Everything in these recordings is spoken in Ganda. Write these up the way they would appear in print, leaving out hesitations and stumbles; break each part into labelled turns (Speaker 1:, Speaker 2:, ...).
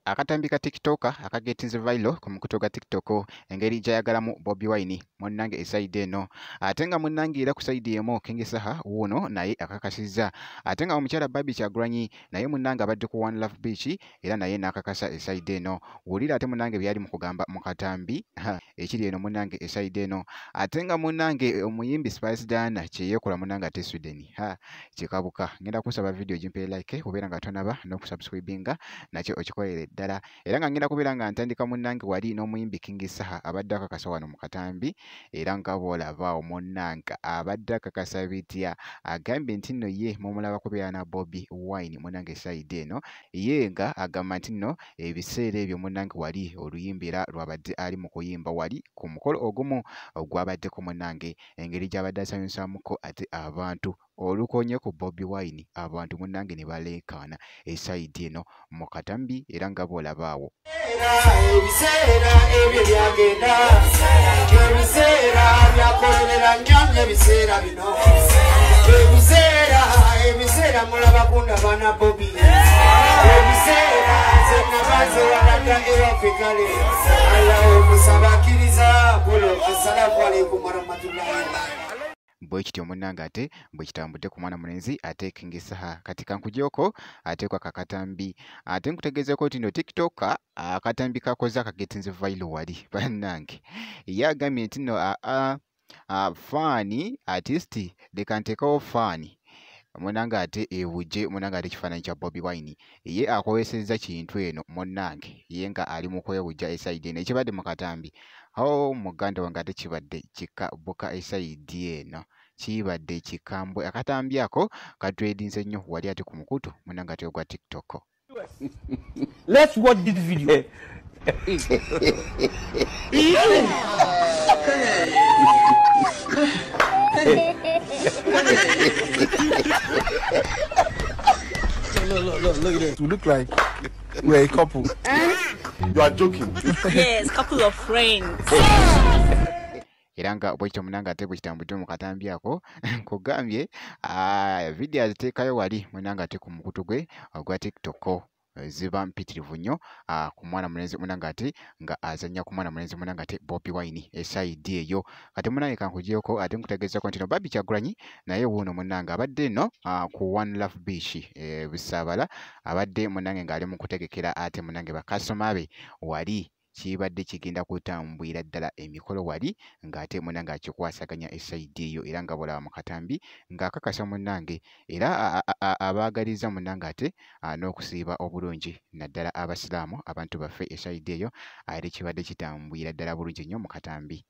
Speaker 1: Akatambi ka TikTok akagetinze viral ku mukutu gwa TikTok engeri gyayagalamu Bobi Wine munnange esaidi eno ate nga munnange era ku saidi emu King Saha wuuno naye akakasizza ate nga omukyala Barbie Kyagulanyi naye munnange abadde ku One Love Beach era naye n'akakasa esaidi eno wulira ate munnange byali mu kugamba mu katambi ekiri eno munnange esaidi eno ate nga munnange omuyimbi Spice Dana kyeyekola munnange ate Sweden kikabuka ngenda kusaba video gimpe like obeera nga tonaba n'okusubscribinga nakyo okikolere ddala era nga ngenda kubeera nga ntandika munnange wali n'omuyimbi King Saha abadde akakasa wano mu katambi era nga bw'olaba munnange abadde akakasa bitya agambye nti nno ye mumulaba kubeera na Bobi Wine munnange saidi eno ye nga agamba nti nno ebiseera ebyo munnange wali oluyimbi era lwabadde ali mu kuyimba wali ku mukolo ogumu ogwabaddeko munnange engeri gy'abadde asanyusamuko ate abantu olukonye ku Bobi Wine abantu munnange ne baleekaana esaidi eno mu katambi era nga bw'olabaawo
Speaker 2: ebiseera ebyo byagenda ebiseera byakolera nnyo ebiseera bino ebiseera mulaba kundaba na Bobi ebiseera zennabaze walaga ewafikale alawo musabakiriza bulo assalamu alaikum warahmatullahi
Speaker 1: bwe kityo munnange ate bwe kitambudde ku mwana mulenzi ate King Saha kati kankugyoko ate kwa kakatambi ate nkutegeezeko nti no TikTok akatambi kakoze akagetinze viral wali bannange ye agambye nti no faani artist leka nteekawo faani munnange ate ebuje munnange ate ekifaananyi kya Bobi Wine ye akozesezza kintu eno munnange ye nga ali mu kwewujja esaidi eno ekibadde mu katambi muganda wange ate kibadde kikabuka esaidi eno kibadde kikambwe akatambi ako katwedinze nnyo wali ate ku mukutu munnange ate ogwa TikTok.
Speaker 3: Let's watch this video. Look at this. We look like we're a couple. You are joking.
Speaker 4: Yes, couple of friends.
Speaker 1: Era nga bwe kityo munnange ate bwe kitambudde mu katambi ako nkugambye video aziteekayo wali munnange ate ku mukutu gwe ogwa TikTok ziba mpitirivu nnyo ku mwana mulenzi munnange ate nga azannya ku mwana mulenzi munnange ate Bobi Wine esaidi eyo kati munnange kankugyeko ate nkutegeezako nti no Barbie Kyagulanyi naye wuuno munnange abadde no ku One Love Beach Busaabala abadde munnange ng'ali mu kutegekera ate munnange bakasitoma be wali kibadde kigenda kutambwira ddala emikolo wali ng'ate munnange akikwasaganya esaidi eyo era nga bw'olaba mu katambi ng'akakasa munnange era abaagaliza munnange ate n'okusiiba obulungi naddala abasiraamu abantu baffe esaidi eyo ate kibadde kitambwira ddala bulungi nnyo mu katambi.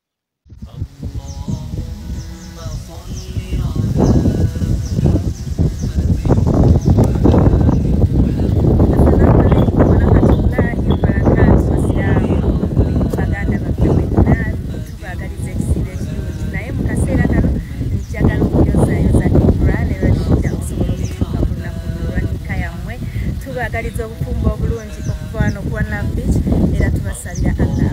Speaker 4: Tubagaliza obufumbo obulungi okuva no ku One Love Beach era tubasalira Allah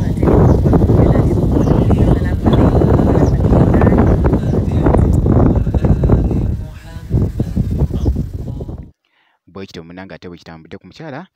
Speaker 1: bwe kityo munnange ate bwe kitambudde ku mukyala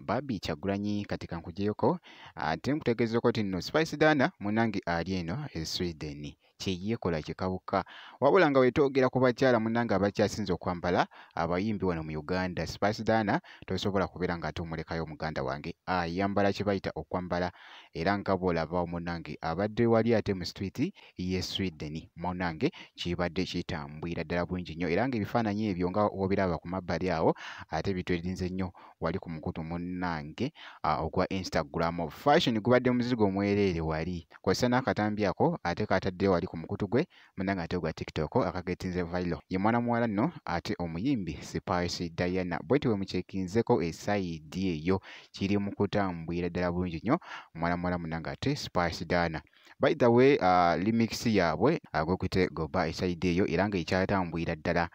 Speaker 1: Barbie Kyagulanyi kati kankugyeko ate nkutegeezeko nti nno Spice Dana munnange ali eno e Sweden kyeyeekola kikabuka wabula nga wetwogera ku bakyala munnange abakyasinze okwambala abayimbi wano mu Uganda Spice Dana tosobola kubeera nga ate omulekayo muganda wange ayambala kye bayita okwambala era nga bw'olaba munnange abadde wali ate mu street ye Sweden munnange kibadde kitambwira ddala bulungi nnyo era nga ebifaananyi ebyo nga obiraba ku mabbali awo ate bitwedinze nnyo wali ku mukutu munnange ogwa Instagram fashion gubadde muzigo omwereere wali kw'ossa n'akatambi ako ate kataddeyo wali ku mukutu gwe munnange ate ogwa TikTok akagetinze viral ye mwana muwala nno ate omuyimbi Spice Dana bweti we mukyekinzeko esaidi eyo kiri mu kutambwira ddala bulungi nnyo mwana muwala munnange ate Spice Dana. By the way remix yaabwe gwekuyite goba esaidi eyo era nga ekyatambwira ddala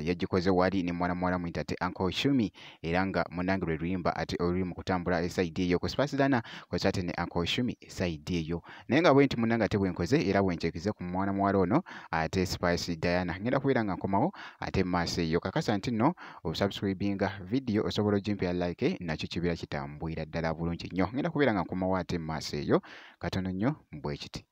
Speaker 1: yagikoze wali ne mwana mwala mwita ate Uncle Shumi era nga munnange lwe luyimba ate oluli mu kutambula eside eyo ku Spasidana kwesa ate ne Uncle Shumi eside eyo naye nga bwe nti munnange ate bwenkoze era bwencekize ku mwana mwala ono ate Spice Diana ngenda kubeera nga nkomawo ate maaso eyo kakasa nti nno obusubscribinga video osobola ogimpya like nakyo kibeera kitambwira ddala bulungi nnyo ngenda kubeera nga nkomawo ate maaso eyo katono nnyo bwe kiti.